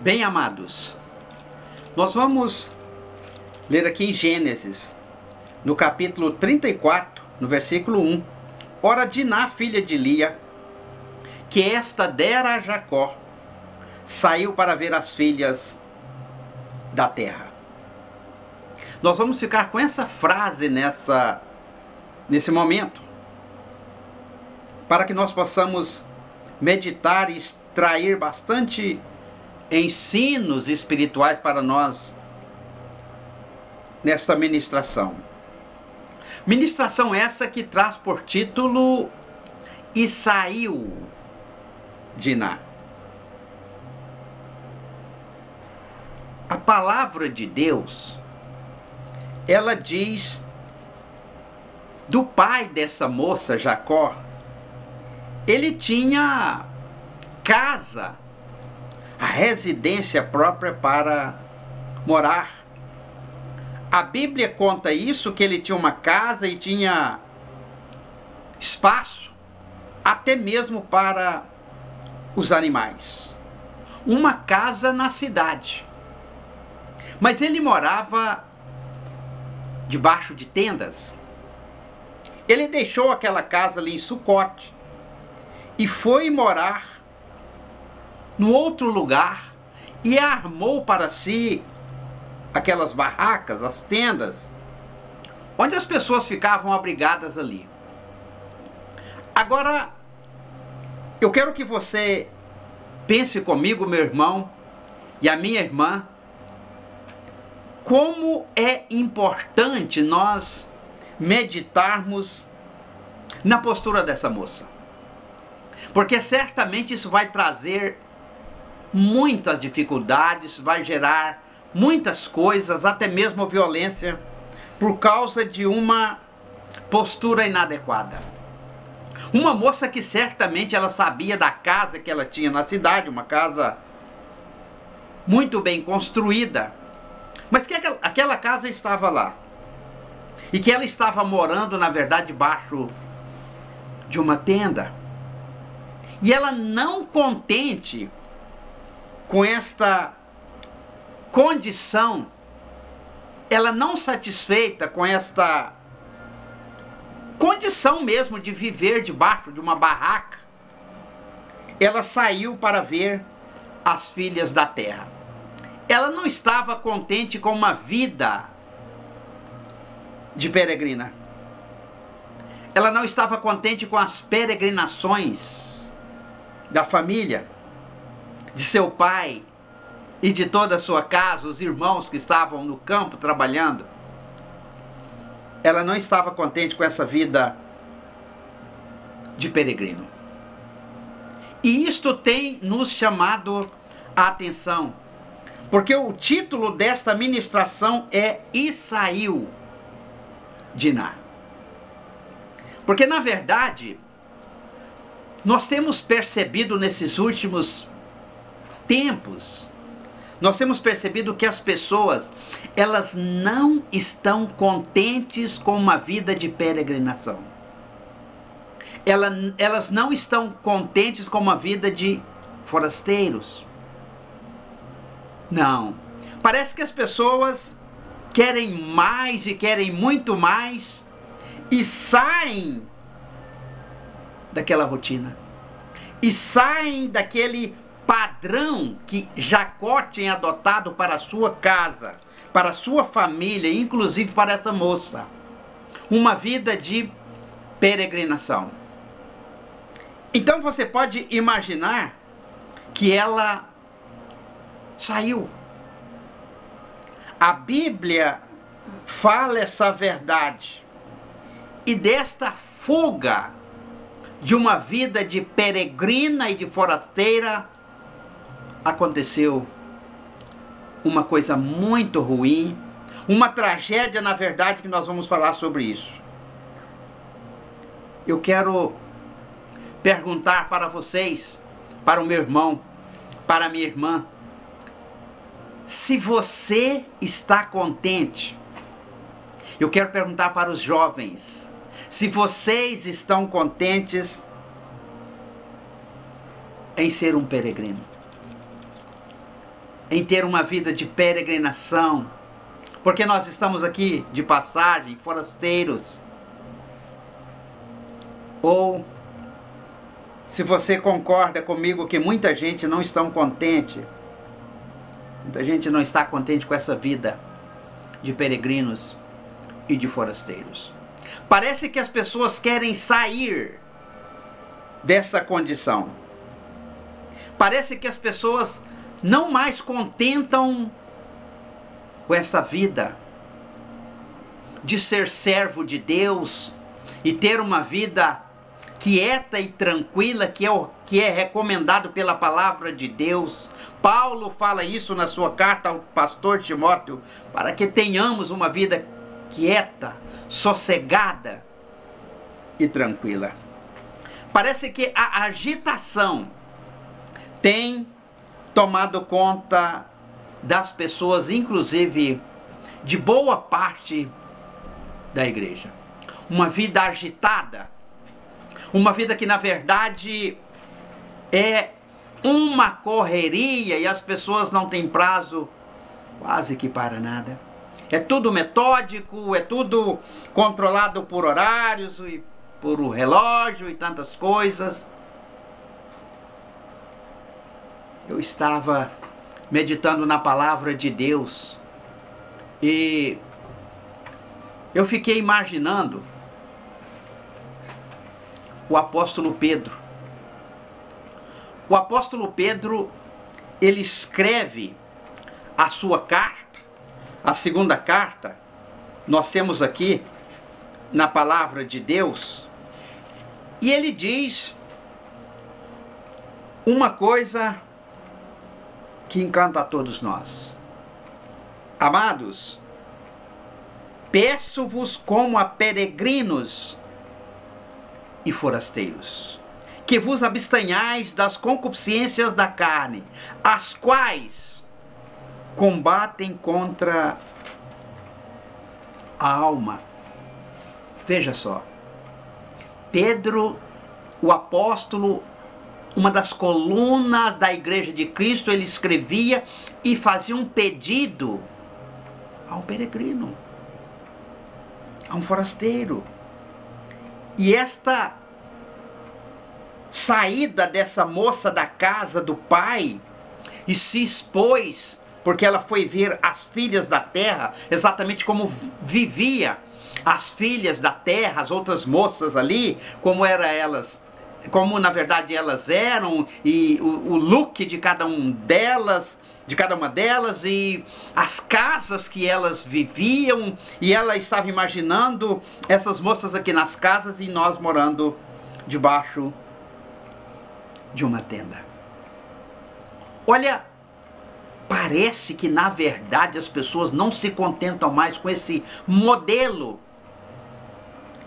Bem, amados, nós vamos ler aqui em Gênesis, no capítulo 34, no versículo 1. Ora, Diná, filha de Lia, que esta dera a Jacó, saiu para ver as filhas da terra. Nós vamos ficar com essa frase nesse momento, para que nós possamos meditar e extrair bastante ensinos espirituais para nós nesta ministração. Ministração essa que traz por título E saiu Diná. A palavra de Deus, ela diz do pai dessa moça, Jacó. Ele tinha casa, a residência própria para morar. A Bíblia conta isso, que ele tinha uma casa e tinha espaço até mesmo para os animais. Uma casa na cidade. Mas ele morava debaixo de tendas. Ele deixou aquela casa ali em Sucote e foi morar no outro lugar e armou para si aquelas barracas, as tendas, onde as pessoas ficavam abrigadas ali. Agora, eu quero que você pense comigo, meu irmão e a minha irmã, como é importante nós meditarmos na postura dessa moça. Porque certamente isso vai trazer muitas dificuldades, vai gerar muitas coisas, até mesmo violência, por causa de uma postura inadequada. Uma moça que certamente ela sabia da casa que ela tinha na cidade, uma casa muito bem construída, mas que aquela casa estava lá. E que ela estava morando, na verdade, debaixo de uma tenda. E ela, não contente com esta condição, ela não satisfeita com esta condição mesmo de viver debaixo de uma barraca, ela saiu para ver as filhas da terra. Ela não estava contente com uma vida de peregrina. Ela não estava contente com as peregrinações da família, de seu pai e de toda a sua casa, os irmãos que estavam no campo trabalhando. Ela não estava contente com essa vida de peregrino. E isto tem nos chamado a atenção, porque o título desta ministração é E saiu Diná. Porque, na verdade, nós temos percebido nesses últimos tempos, nós temos percebido que as pessoas, elas não estão contentes com uma vida de peregrinação. Elas não estão contentes com uma vida de forasteiros. Não. Parece que as pessoas querem mais e querem muito mais e saem daquela rotina. E saem daquele padrão que Jacó tinha adotado para a sua casa, para a sua família, inclusive para essa moça. Uma vida de peregrinação. Então você pode imaginar que ela saiu. A Bíblia fala essa verdade. E desta fuga de uma vida de peregrina e de forasteira, aconteceu uma coisa muito ruim, uma tragédia, na verdade, que nós vamos falar sobre isso. Eu quero perguntar para vocês, para o meu irmão, para a minha irmã, se você está contente. Eu quero perguntar para os jovens, se vocês estão contentes em ser um peregrino. em ter uma vida de peregrinação, porque nós estamos aqui de passagem, forasteiros. Ou, se você concorda comigo que muita gente não está contente, muita gente não está contente com essa vida de peregrinos e de forasteiros. Parece que as pessoas querem sair dessa condição. Parece que as pessoas não mais contentam com essa vida de ser servo de Deus e ter uma vida quieta e tranquila, que é recomendado pela palavra de Deus. Paulo fala isso na sua carta ao pastor Timóteo, para que tenhamos uma vida quieta, sossegada e tranquila. Parece que a agitação tem tomado conta das pessoas, inclusive de boa parte da igreja. Uma vida agitada, uma vida que na verdade é uma correria e as pessoas não têm prazo quase que para nada. É tudo metódico, é tudo controlado por horários e por o relógio e tantas coisas. Eu estava meditando na palavra de Deus e eu fiquei imaginando o apóstolo Pedro. O apóstolo Pedro, ele escreve a sua carta, a segunda carta. Nós temos aqui na palavra de Deus, e ele diz uma coisa que encanta a todos nós. Amados, peço-vos como a peregrinos e forasteiros, que vos abstenhais das concupiscências da carne, as quais combatem contra a alma. Veja só, Pedro, o apóstolo, uma das colunas da igreja de Cristo, ele escrevia e fazia um pedido a um peregrino, a um forasteiro. E esta saída dessa moça da casa do pai e se expôs, porque ela foi ver as filhas da terra, exatamente como vivia as filhas da terra, as outras moças ali, como eram elas, como na verdade elas eram, e o look de cada uma delas, e as casas que elas viviam, e ela estava imaginando essas moças aqui nas casas e nós morando debaixo de uma tenda. Olha, parece que na verdade as pessoas não se contentam mais com esse modelo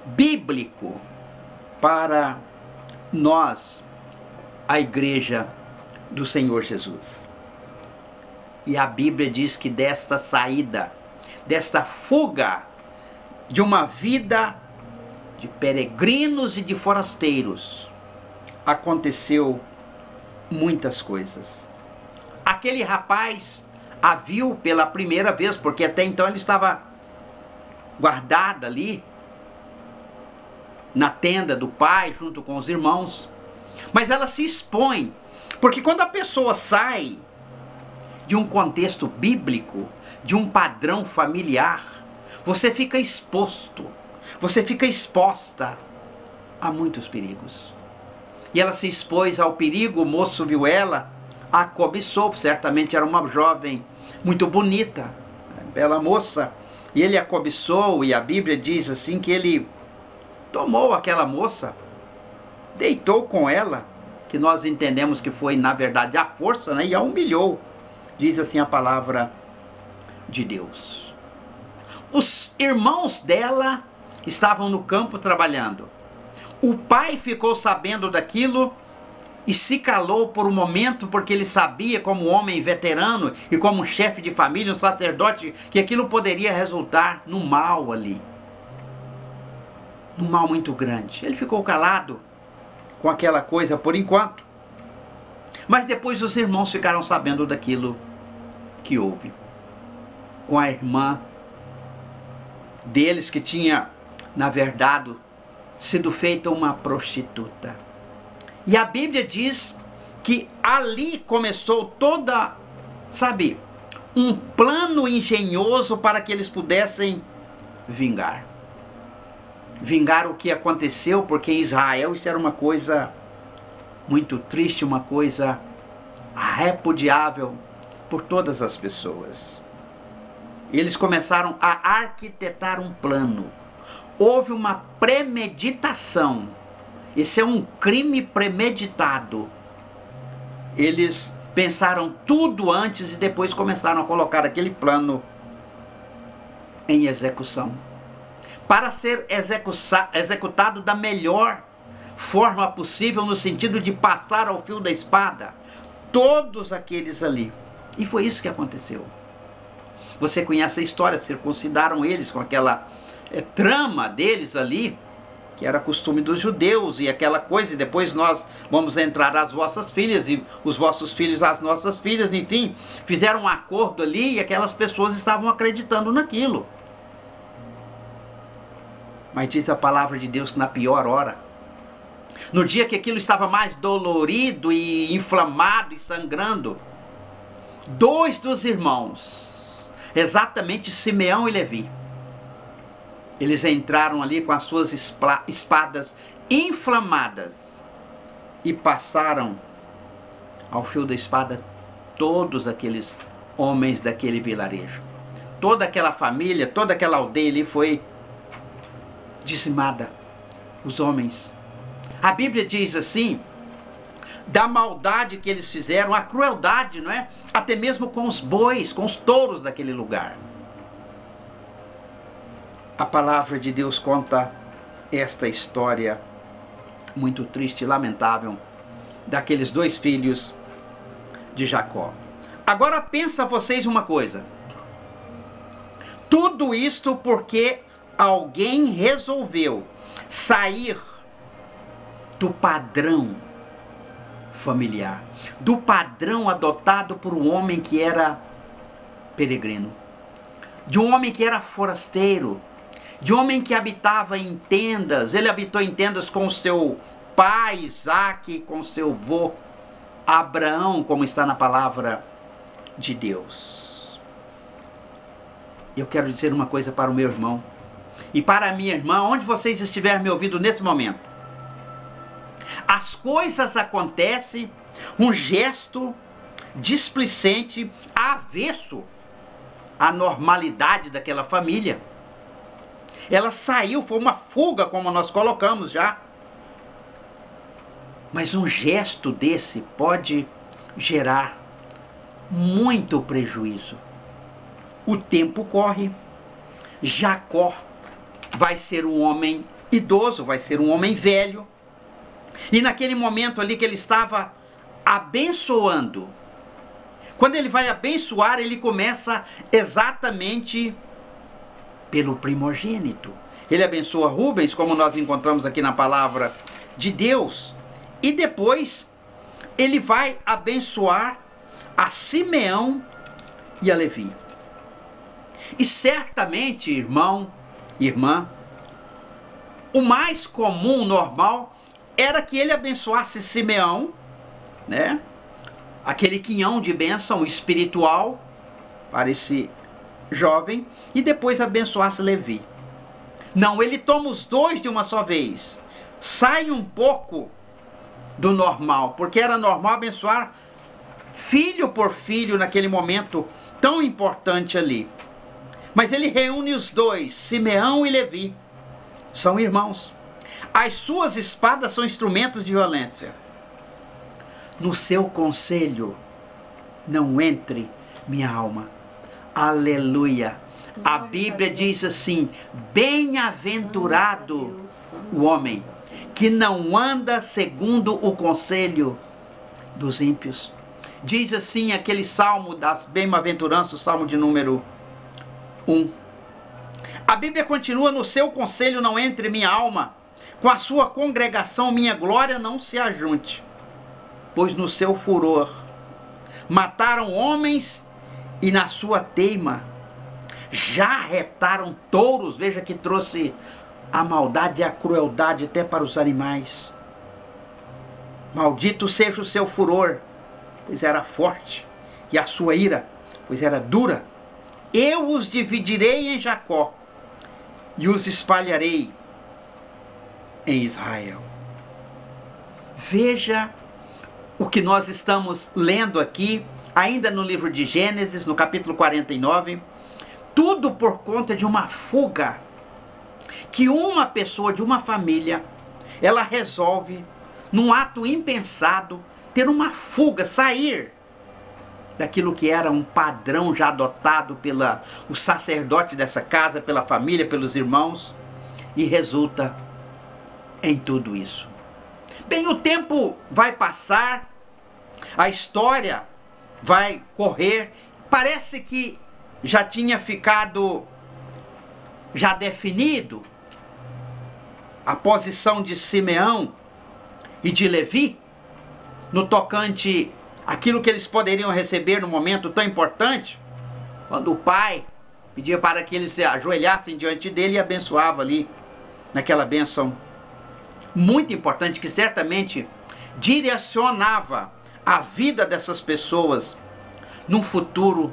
bíblico para nós, a igreja do Senhor Jesus. E a Bíblia diz que desta saída, desta fuga de uma vida de peregrinos e de forasteiros, aconteceu muitas coisas. Aquele rapaz a viu pela primeira vez, porque até então ele estava guardado ali na tenda do pai, junto com os irmãos. Mas ela se expõe, porque quando a pessoa sai de um contexto bíblico, de um padrão familiar, você fica exposto, você fica exposta a muitos perigos. E ela se expôs ao perigo, o moço viu ela, a cobiçou, certamente era uma jovem muito bonita, bela moça, e ele a cobiçou, e a Bíblia diz assim que ele tomou aquela moça, deitou com ela, que nós entendemos que foi na verdade a força, né, e a humilhou, diz assim a palavra de Deus. Os irmãos dela estavam no campo trabalhando. O pai ficou sabendo daquilo e se calou por um momento, porque ele sabia, como homem veterano e como chefe de família, um sacerdote, que aquilo poderia resultar no mal ali, num mal muito grande. Ele ficou calado com aquela coisa por enquanto, mas depois os irmãos ficaram sabendo daquilo que houve com a irmã deles, que tinha, na verdade, sido feita uma prostituta. E a Bíblia diz que ali começou toda, sabe, um plano engenhoso para que eles pudessem vingar. Vingar o que aconteceu, porque em Israel isso era uma coisa muito triste, uma coisa repudiável por todas as pessoas. Eles começaram a arquitetar um plano. Houve uma premeditação. Esse é um crime premeditado. Eles pensaram tudo antes e depois começaram a colocar aquele plano em execução, para ser executado da melhor forma possível, no sentido de passar ao fio da espada todos aqueles ali. E foi isso que aconteceu. Você conhece a história, circuncidaram eles com aquela trama deles ali, que era costume dos judeus, e aquela coisa, e depois nós vamos entrar as vossas filhas, e os vossos filhos as nossas filhas, enfim, fizeram um acordo ali, e aquelas pessoas estavam acreditando naquilo. Mas diz a palavra de Deus que na pior hora, no dia que aquilo estava mais dolorido e inflamado e sangrando, 2 dos irmãos, exatamente Simeão e Levi, eles entraram ali com as suas espadas inflamadas e passaram ao fio da espada todos aqueles homens daquele vilarejo. Toda aquela família, toda aquela aldeia ali foi dizimada, os homens. A Bíblia diz assim, da maldade que eles fizeram, a crueldade, não é? Até mesmo com os bois, com os touros daquele lugar. A palavra de Deus conta esta história muito triste e lamentável daqueles 2 filhos de Jacó. Agora pensa vocês uma coisa. Tudo isto porque alguém resolveu sair do padrão familiar, do padrão adotado por um homem que era peregrino, de um homem que era forasteiro, de um homem que habitava em tendas. Ele habitou em tendas com seu pai Isaque, com seu avô Abraão, como está na palavra de Deus. Eu quero dizer uma coisa para o meu irmão e para a minha irmã, onde vocês estiverem me ouvindo nesse momento. As coisas acontecem, um gesto displicente, avesso à normalidade daquela família. Ela saiu, foi uma fuga, como nós colocamos já. Mas um gesto desse pode gerar muito prejuízo. O tempo corre. Jacó vai ser um homem idoso, vai ser um homem velho. E naquele momento ali que ele estava abençoando, quando ele vai abençoar, ele começa exatamente pelo primogênito. Ele abençoa Rubens, como nós encontramos aqui na palavra de Deus, e depois ele vai abençoar a Simeão e a Levi. E certamente, irmão, irmã, o mais comum, normal, era que ele abençoasse Simeão, né? Aquele quinhão de bênção espiritual para esse jovem, e depois abençoasse Levi. Não, ele toma os 2 de uma só vez. Sai um pouco do normal, porque era normal abençoar filho por filho naquele momento tão importante ali. Mas ele reúne os 2, Simeão e Levi. São irmãos. As suas espadas são instrumentos de violência. No seu conselho não entre minha alma. Aleluia. A Bíblia diz assim: bem-aventurado o homem que não anda segundo o conselho dos ímpios. Diz assim aquele salmo das bem-aventuranças, o salmo de número 1. A Bíblia continua: no seu conselho não entre minha alma, com a sua congregação minha glória não se ajunte. Pois no seu furor mataram homens e na sua teima já retaram touros. Veja que trouxe a maldade e a crueldade até para os animais. Maldito seja o seu furor, pois era forte, e a sua ira, pois era dura. Eu os dividirei em Jacó e os espalharei em Israel. Veja o que nós estamos lendo aqui, ainda no livro de Gênesis, no capítulo 49, tudo por conta de uma fuga que uma pessoa de uma família, ela resolve, num ato impensado, ter uma fuga, sair daquilo que era um padrão já adotado pelo sacerdote dessa casa, pela família, pelos irmãos, e resulta em tudo isso. Bem, o tempo vai passar, a história vai correr, parece que já tinha ficado já definido a posição de Simeão e de Levi no tocante àquilo que eles poderiam receber no momento tão importante, quando o pai pedia para que eles se ajoelhassem diante dele e abençoava ali, naquela bênção muito importante que certamente direcionava a vida dessas pessoas num futuro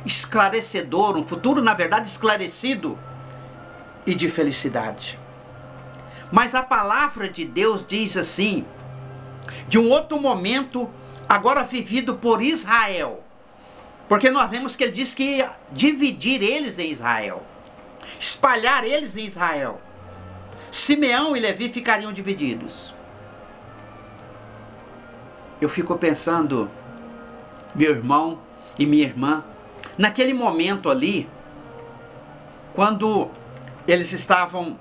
esclarecedor, um futuro, na verdade, esclarecido e de felicidade. Mas a palavra de Deus diz assim, de um outro momento, agora vivido por Israel, porque nós vemos que ele diz que ia dividir eles em Israel, espalhar eles em Israel. Simeão e Levi ficariam divididos. Eu fico pensando, meu irmão e minha irmã, naquele momento ali, quando eles estavam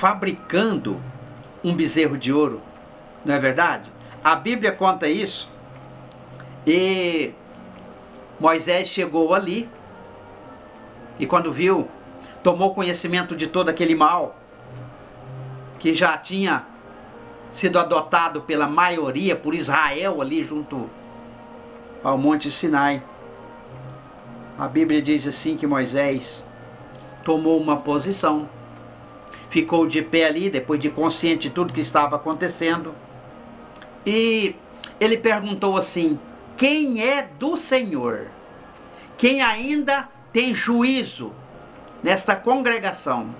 fabricando um bezerro de ouro, não é verdade? A Bíblia conta isso. E Moisés chegou ali e quando viu, tomou conhecimento de todo aquele mal que já tinha sido adotado pela maioria, por Israel ali junto ao Monte Sinai. A Bíblia diz assim que Moisés tomou uma posição, ficou de pé ali, depois de consciente de tudo que estava acontecendo, e ele perguntou assim: quem é do Senhor? Quem ainda tem juízo nesta congregação?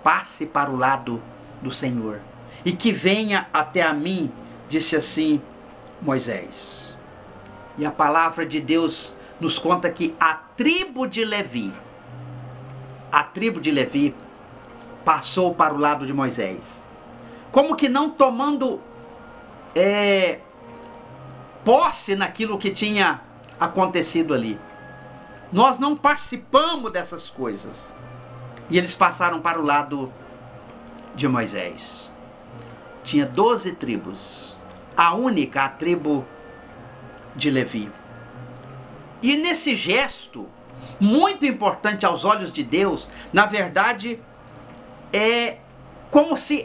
Passe para o lado do Senhor e que venha até a mim, disse assim Moisés. E a palavra de Deus nos conta que a tribo de Levi passou para o lado de Moisés, como que não tomando posse naquilo que tinha acontecido ali. Nós não participamos dessas coisas. E eles passaram para o lado de Moisés. Tinha 12 tribos, a única, a tribo de Levi. E nesse gesto, muito importante aos olhos de Deus, na verdade, é como se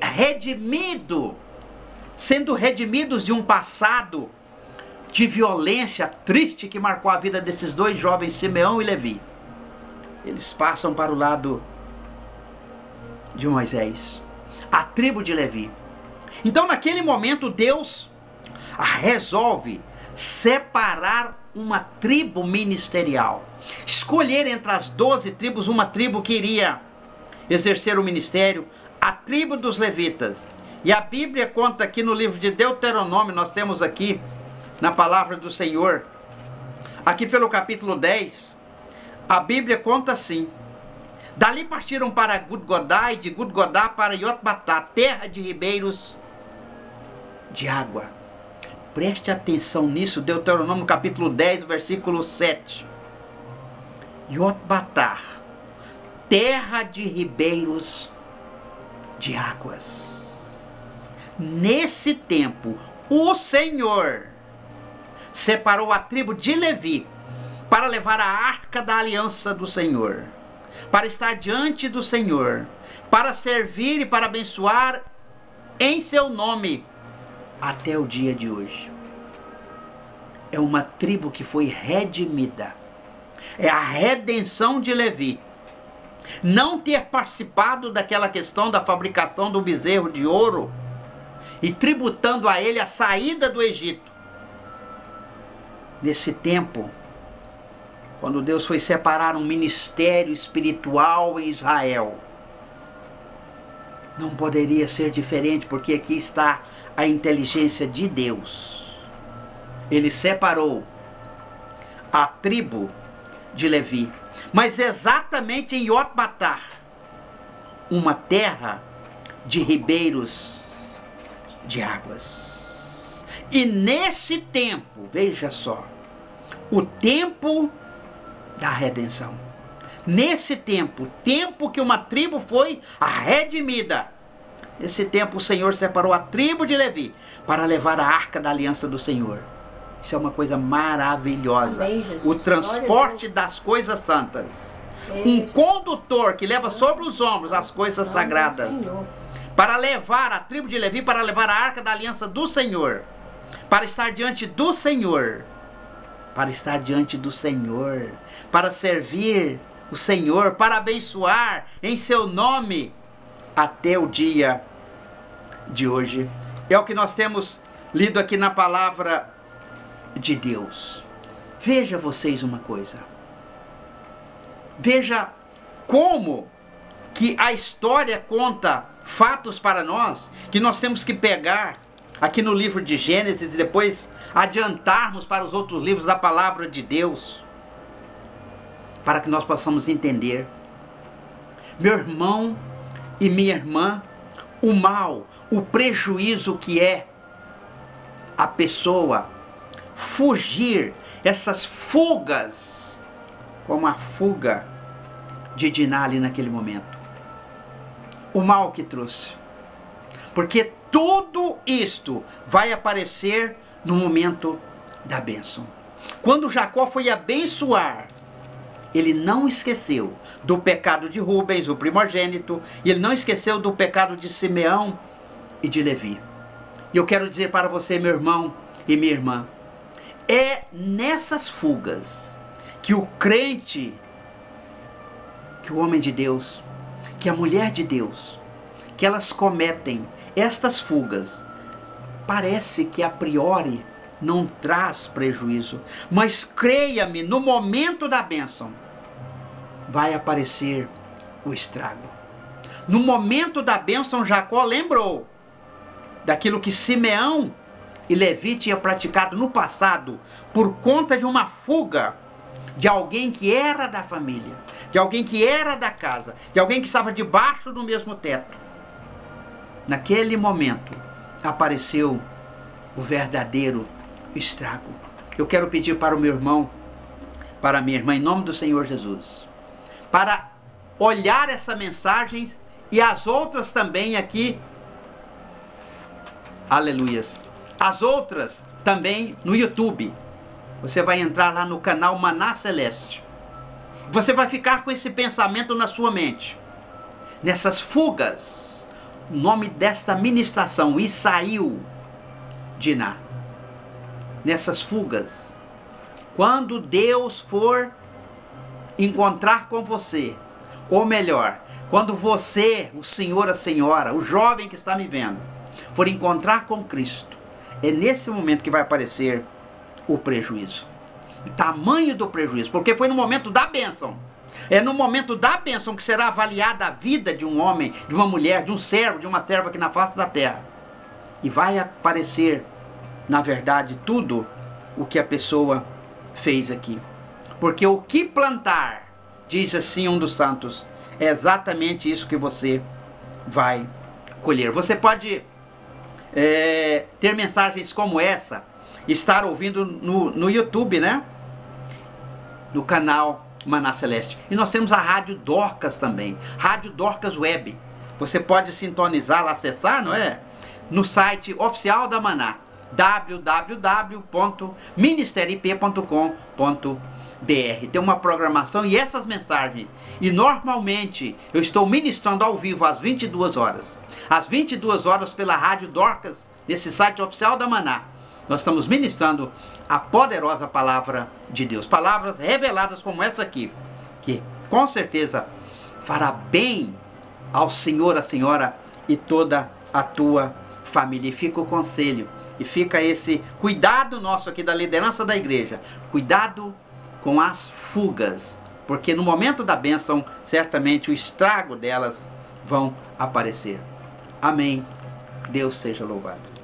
sendo redimidos de um passado de violência triste que marcou a vida desses dois jovens, Simeão e Levi. Eles passam para o lado de Moisés, a tribo de Levi. Então, naquele momento, Deus resolve separar uma tribo ministerial, escolher entre as 12 tribos uma tribo que iria exercer o ministério, a tribo dos levitas. E a Bíblia conta aqui no livro de Deuteronômio, nós temos aqui na palavra do Senhor, aqui pelo capítulo 10, a Bíblia conta assim: dali partiram para Gudgodá e de Gudgodá para Iotbatá, terra de ribeiros de água. Preste atenção nisso, Deuteronômio capítulo 10, versículo 7. Iotbatá, terra de ribeiros de águas. Nesse tempo, o Senhor separou a tribo de Levi para levar a arca da aliança do Senhor, para estar diante do Senhor, para servir e para abençoar em seu nome até o dia de hoje. é uma tribo que foi redimida. É a redenção de Levi. Não ter participado daquela questão da fabricação do bezerro de ouro e tributando a ele a saída do Egito. Nesse tempo, quando Deus foi separar um ministério espiritual em Israel, não poderia ser diferente, porque aqui está a inteligência de Deus. Ele separou a tribo de Levi, mas exatamente em Yotbatar, uma terra de ribeiros de águas. E nesse tempo, veja só, o tempo da redenção. Nesse tempo, tempo que uma tribo foi redimida, nesse tempo o Senhor separou a tribo de Levi para levar a arca da aliança do Senhor. Isso é uma coisa maravilhosa. Amém, o transporte das coisas santas. Um condutor que leva sobre os ombros as coisas sagradas. Para levar a tribo de Levi, para levar a arca da aliança do Senhor. Para estar diante do Senhor. Para estar diante do Senhor. Para servir o Senhor. Para abençoar em seu nome até o dia de hoje. É o que nós temos lido aqui na palavra de Deus. Veja vocês uma coisa. Veja como que a história conta fatos para nós, que nós temos que pegar aqui no livro de Gênesis e depois adiantarmos para os outros livros da palavra de Deus, para que nós possamos entender. Meu irmão e minha irmã, o mal, o prejuízo que é a pessoa fugir, essas fugas, como a fuga de Diná ali naquele momento. O mal que trouxe. Porque tudo isto vai aparecer no momento da bênção. Quando Jacó foi abençoar, ele não esqueceu do pecado de Rubens, o primogênito, e ele não esqueceu do pecado de Simeão e de Levi. E eu quero dizer para você, meu irmão e minha irmã, é nessas fugas que o crente, que o homem de Deus, que a mulher de Deus, que elas cometem estas fugas. Parece que a priori não traz prejuízo, mas creia-me, no momento da bênção vai aparecer o estrago. No momento da bênção, Jacó lembrou daquilo que Simeão e Levi tinham praticado no passado, por conta de uma fuga de alguém que era da família, de alguém que era da casa, de alguém que estava debaixo do mesmo teto. Naquele momento apareceu o verdadeiro estrago. Eu quero pedir para o meu irmão, para a minha irmã, em nome do Senhor Jesus, para olhar essa mensagem e as outras também aqui, aleluias, as outras também no YouTube. Você vai entrar lá no canal Maná Celeste. Você vai ficar com esse pensamento na sua mente. Nessas fugas, o nome desta ministração, e saiu Diná. Nessas fugas, quando Deus for encontrar com você, ou melhor, quando você, o senhor, a senhora, o jovem que está me vendo, for encontrar com Cristo, é nesse momento que vai aparecer o prejuízo. O tamanho do prejuízo, porque foi no momento da bênção. É no momento da bênção que será avaliada a vida de um homem, de uma mulher, de um servo, de uma serva aqui na face da terra. E vai aparecer, na verdade, tudo o que a pessoa fez aqui. Porque o que plantar, diz assim um dos santos, é exatamente isso que você vai colher. Você pode ter mensagens como essa, estar ouvindo no YouTube, né? No canal Maná Celeste. E nós temos a Rádio Dorcas também, Rádio Dorcas Web. Você pode sintonizar lá, acessar, não é? No site oficial da Maná, www.ministeriop.com.br. Tem uma programação e essas mensagens. E normalmente eu estou ministrando ao vivo às 22 horas. Às 22 horas pela Rádio Dorcas, nesse site oficial da Maná. nós estamos ministrando a poderosa palavra de Deus. Palavras reveladas como essa aqui, que com certeza fará bem ao senhor, à senhora e toda a tua família. E fica o conselho, e fica esse cuidado nosso aqui da liderança da igreja. Cuidado com as fugas, porque no momento da bênção, certamente o estrago delas vão aparecer. Amém. Deus seja louvado.